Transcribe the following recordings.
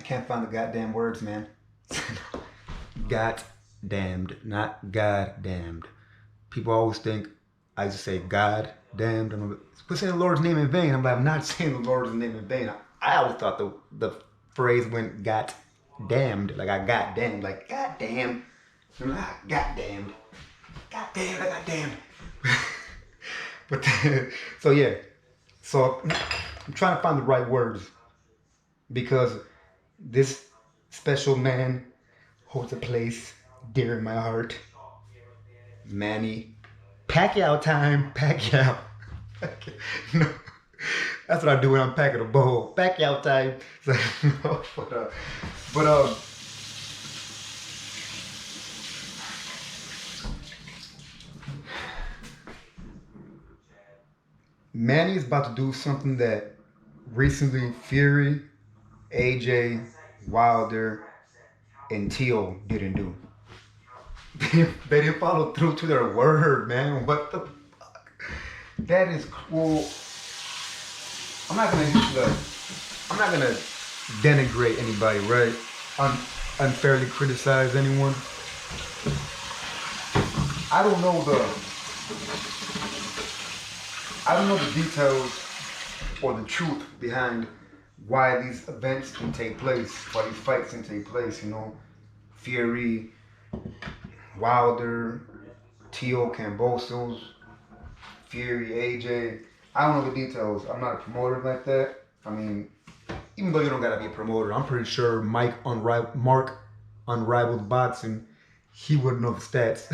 can't find the goddamn words, man. Got damned, not God damned. People always think I just say God damned. And quit saying the Lord's name in vain. I'm like, I'm not saying the Lord's name in vain. I always thought the phrase went got damned. Like I got damned. Like God damn. I'm like, I got damned. God damn, I got damned. But so yeah. So I'm trying to find the right words because this special man holds a place dear in my heart. Manny Pacquiao time. Pacquiao. No, that's what I do when I'm packing a bowl. Pacquiao time. So, no, but Manny is about to do something that recently Fury, AJ, Wilder, and Teo didn't do. They didn't follow through to their word, man. What the fuck? That is cool. I'm not gonna denigrate anybody, right? Unfairly criticize anyone. I don't know the details or the truth behind why these events can take place, why these fights can take place, you know. Fury, Wilder, Teo Cambosos, Fury, AJ. I don't know the details. I'm not a promoter like that. I mean, even though you don't gotta be a promoter, I'm pretty sure Mark Unrivaled Boxing, he would know the stats.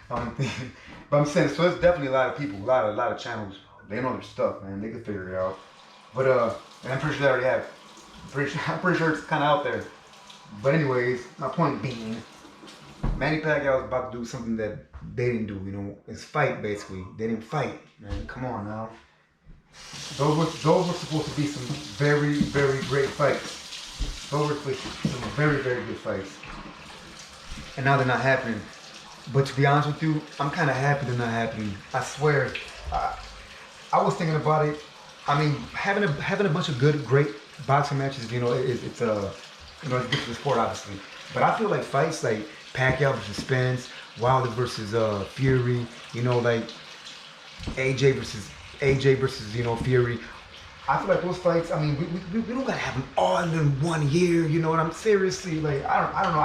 But I'm saying, so it's definitely a lot of people, a lot of channels. They know their stuff, man. They can figure it out. But and I'm pretty sure they already have. I'm pretty sure it's kind of out there. But anyways, my point being, Manny Pacquiao is about to do something that they didn't do. You know, it's fight basically. They didn't fight, man. Come on now. Those were supposed to be some very, very great fights. Those were some very, very good fights. And now they're not happening. But to be honest with you, I'm kind of happy they're not happening. I swear. I was thinking about it. I mean, having a bunch of great boxing matches, you know, it's good for the sport, obviously. But I feel like fights like Pacquiao versus Spence, Wilder versus Fury, you know, like AJ versus you know Fury. I feel like those fights. I mean, we don't gotta have them all in 1 year. You know what I'm seriously like. I don't know.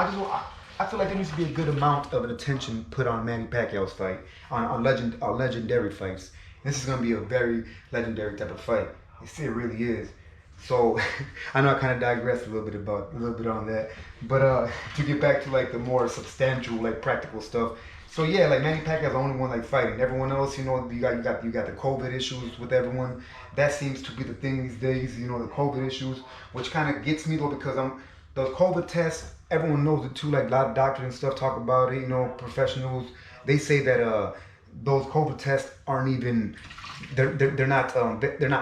I feel like there needs to be a good amount of attention put on Manny Pacquiao's fight, on legendary fights. This is gonna be a very legendary type of fight. It really is. So I know I kind of digressed a little bit on that, but to get back to like the more substantial, like practical stuff. So yeah, like Manny Pacquiao's the only one like fighting. Everyone else, you know, you got the COVID issues with everyone. That seems to be the thing these days. You know, the COVID issues, which kind of gets me though because those COVID tests. Everyone knows it too. Like a lot of doctors and stuff talk about it. You know, professionals. They say that those COVID tests aren't even. They're not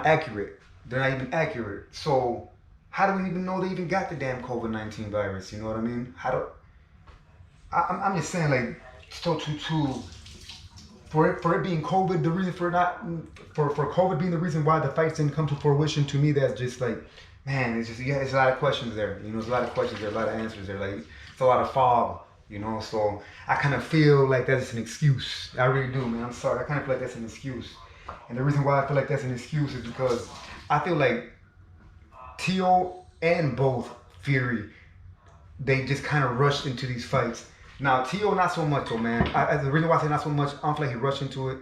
accurate. They're not even accurate. So how do we even know they even got the damn COVID-19 virus? You know what I mean? I'm just saying like so for it being COVID, the reason for COVID being the reason why the fights didn't come to fruition, to me that's just like, man, it's a lot of questions there. You know, there's a lot of questions there, a lot of answers there. Like it's a lot of fog. You know, so I kind of feel like that's an excuse. I really do, man. I'm sorry. I kind of feel like that's an excuse. And the reason why I feel like that's an excuse is because I feel like Teo and both Fury, they just kind of rushed into these fights. Now, Teo, not so much, though, man. The reason why I say not so much, I don't feel like he rushed into it.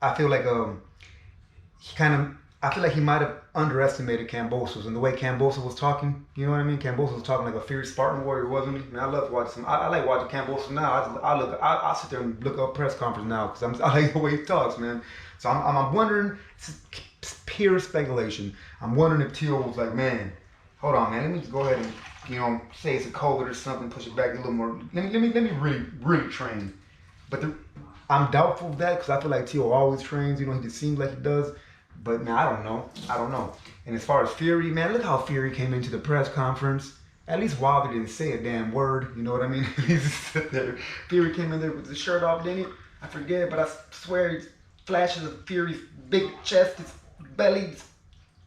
I feel like I feel like he might have underestimated Cambosos and the way Cambosos was talking. You know what I mean? Cambosos was talking like a fierce Spartan warrior, wasn't he? Man, I love watching some. I like watching Cambosos now. I sit there and look up press conference now because I like the way he talks, man. So I'm wondering. It's pure speculation. I'm wondering if Teo was like, man, hold on, man. Let me just go ahead and say it's a COVID or something. Push it back a little more. Let me really train. But I'm doubtful of that because I feel like Teo always trains. You know, he just seems like he does. But man, I don't know. And as far as Fury, man, look how Fury came into the press conference. At least Wilder didn't say a damn word. You know what I mean? He just sit there. Fury came in there with his shirt off, didn't he? I forget, but I swear he flashes of Fury's big chest, his belly,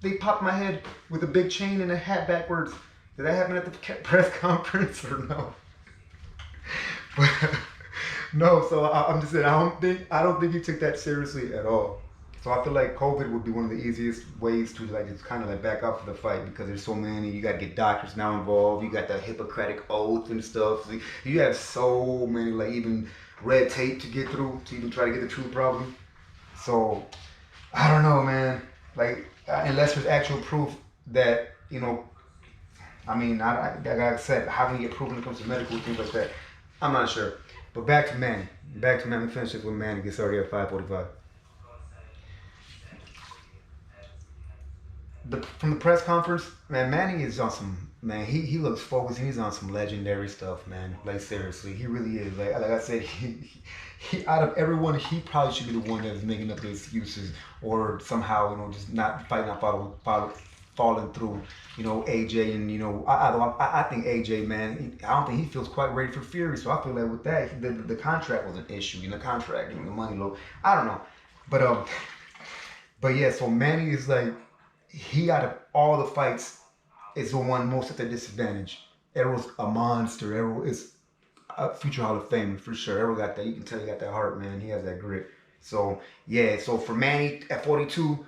they popped my head with a big chain and a hat backwards. Did that happen at the press conference or no? But, no, so I'm just saying I don't think he took that seriously at all. So I feel like COVID would be one of the easiest ways to like just kind of like back off of the fight because there's so many. You got to get doctors now involved. You got the Hippocratic oath and stuff. So you have so many like even red tape to get through to even try to get the true problem. So I don't know, man. Like unless there's actual proof that I mean, like I said, how can you get proof when it comes to medical things like that? I'm not sure. But back to Manny. Back to Manny. We finish this with Manny. Gets already at 5:45. From the press conference, man, Manny is on some, man, he looks focused. He's on some legendary stuff, man. Like, seriously, he really is. Like I said, he out of everyone, he probably should be the one that is making up the excuses or somehow, just not fighting, not falling through, AJ. And, I think AJ, man, I don't think he feels quite ready for Fury. So I feel like with that, the contract was an issue. The contract, the money low. I don't know. But yeah, so Manny is like, he out of all the fights is the one most at the disadvantage. Errol's a monster. Errol is a future Hall of Famer for sure. Errol got that. You can tell he got that heart, man. He has that grit. So yeah. So for Manny at 42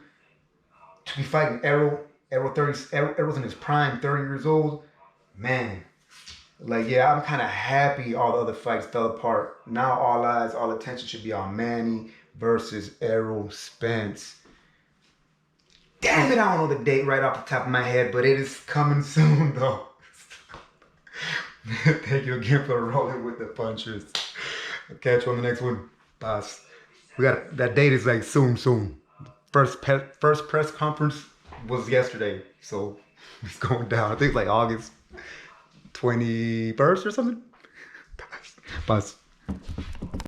to be fighting Errol 30. Errol's in his prime, 30 years old. Man, like yeah, I'm kind of happy all the other fights fell apart. Now all eyes, all attention should be on Manny versus Errol Spence. Damn it, I don't know the date right off the top of my head, but it is coming soon, though. Thank you again for rolling with the punchers. I'll catch you on the next one. Boss. That date is like soon. First press conference was yesterday, so it's going down. I think it's like August 21st or something. Boss.